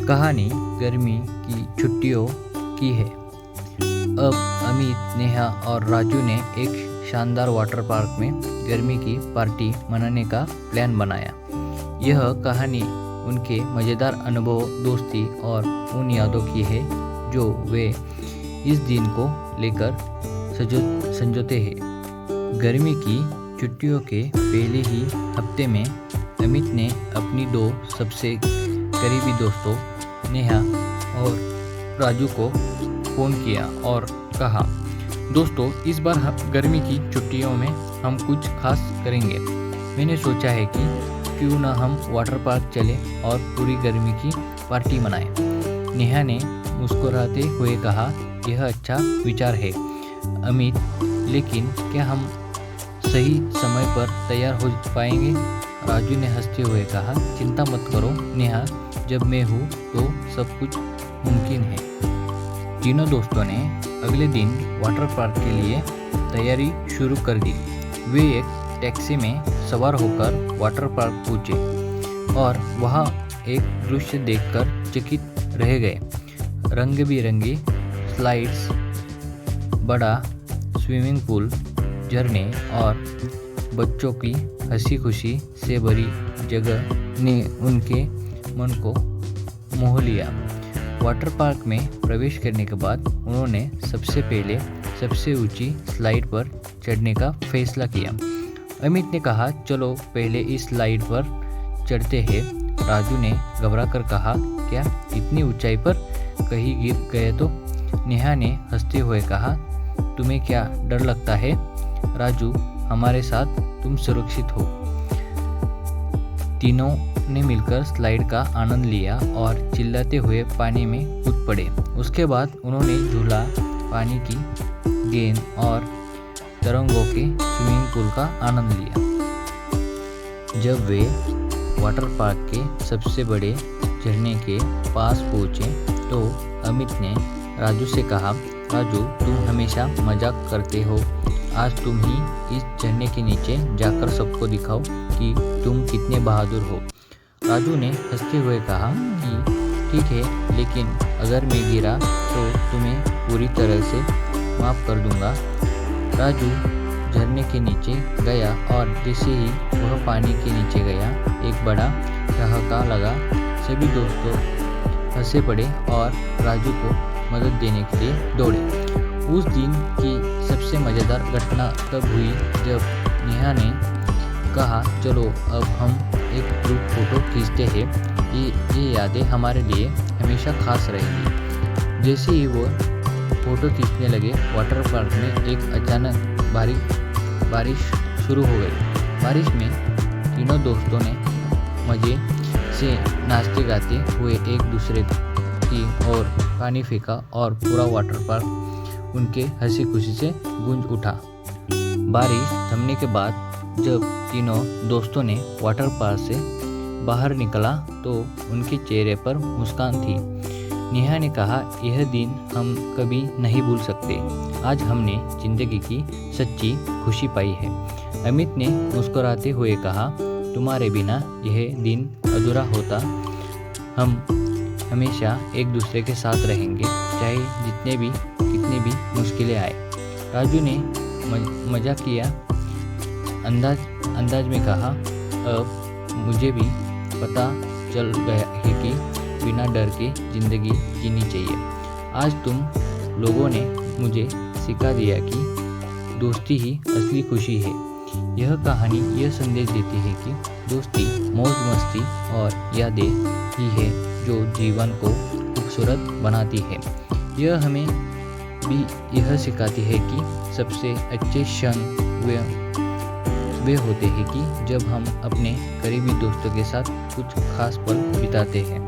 कहानी गर्मी की छुट्टियों की है। अब अमित, नेहा और राजू ने एक शानदार वाटर पार्क में गर्मी की पार्टी मनाने का प्लान बनाया। यह कहानी उनके मज़ेदार अनुभव, दोस्ती और उन यादों की है जो वे इस दिन को लेकर संजोते हैं। गर्मी की छुट्टियों के पहले ही हफ्ते में अमित ने अपनी दो सबसे करीबी दोस्तों नेहा और राजू को फ़ोन किया और कहा, दोस्तों इस बार गर्मी की छुट्टियों में हम कुछ खास करेंगे। मैंने सोचा है कि क्यों ना हम वाटर पार्क चलें और पूरी गर्मी की पार्टी मनाएं। नेहा ने मुस्कुराते हुए कहा, यह अच्छा विचार है अमित, लेकिन क्या हम सही समय पर तैयार हो पाएंगे? राजू ने हंसते हुए कहा, चिंता मत करो नेहा, जब मैं हूँ तो सब कुछ मुमकिन है। तीनों दोस्तों ने अगले दिन वाटर पार्क के लिए तैयारी शुरू कर दी। वे एक टैक्सी में सवार होकर वाटर पार्क पहुँचे और वहाँ एक दृश्य देखकर चकित रह गए। रंग बिरंगी स्लाइड्स, बड़ा स्विमिंग पूल, झरने और बच्चों की हंसी खुशी से भरी जगह ने उनके मन को मोह लिया। वाटर पार्क में प्रवेश करने के बाद उन्होंने सबसे पहले सबसे ऊंची स्लाइड पर चढ़ने का फैसला किया। अमित ने कहा, चलो पहले इस स्लाइड पर चढ़ते हैं। राजू ने घबरा कर कहा, क्या इतनी ऊंचाई पर कहीं गिर गए तो? नेहा ने हंसते हुए कहा, तुम्हें क्या डर लगता है राजू, हमारे साथ तुम सुरक्षित हो। तीनों ने मिलकर स्लाइड का आनंद लिया और चिल्लाते हुए पानी में कूद पड़े। उसके बाद उन्होंने झूला, पानी की गेंद और तरंगों के स्विमिंग पूल का आनंद लिया। जब वे वाटर पार्क के सबसे बड़े झरने के पास पहुंचे तो अमित ने राजू से कहा, राजू तुम हमेशा मजाक करते हो, आज तुम ही इस झरने के नीचे जाकर सबको दिखाओ कि तुम कितने बहादुर हो। राजू ने हंसते हुए कहा कि ठीक है, लेकिन अगर मैं गिरा तो तुम्हें पूरी तरह से माफ़ कर दूंगा। राजू झरने के नीचे गया और जैसे ही वह पानी के नीचे गया, एक बड़ा ठहाका लगा। सभी दोस्तों हंसे पड़े और राजू को मदद देने के लिए दौड़े। उस दिन की सबसे मज़ेदार घटना तब हुई जब नेहा ने कहा, चलो अब हम एक ग्रुप फ़ोटो खींचते हैं, ये यादें हमारे लिए हमेशा खास रहेंगी। जैसे ही वो फ़ोटो खींचने लगे, वाटर पार्क में एक अचानक बारिश शुरू हो गई। बारिश में तीनों दोस्तों ने मज़े से नाचते गाते हुए एक दूसरे की ओर पानी फेंका और पूरा वाटर पार्क उनके हंसी खुशी से गूंज उठा। बारिश थमने के बाद जब तीनों दोस्तों ने वाटर पार्क से बाहर निकला तो उनके चेहरे पर मुस्कान थी। नेहा ने कहा, यह दिन हम कभी नहीं भूल सकते। आज हमने जिंदगी की सच्ची खुशी पाई है। अमित ने मुस्कुराते हुए कहा, तुम्हारे बिना यह दिन अधूरा होता। हम हमेशा एक दूसरे के साथ रहेंगे, चाहे कितनी भी मुश्किलें आए। राजू ने मजाकिया अंदाज में कहा, अब मुझे भी पता चल गया है कि बिना डर के ज़िंदगी जीनी चाहिए। आज तुम लोगों ने मुझे सिखा दिया कि दोस्ती ही असली खुशी है। यह कहानी यह संदेश देती है कि दोस्ती, मौज मस्ती और यादें ही है जो जीवन को खूबसूरत बनाती है। यह हमें भी यह सिखाती है कि सबसे अच्छे क्षण वे होते हैं कि जब हम अपने करीबी दोस्तों के साथ कुछ खास पल बिताते हैं।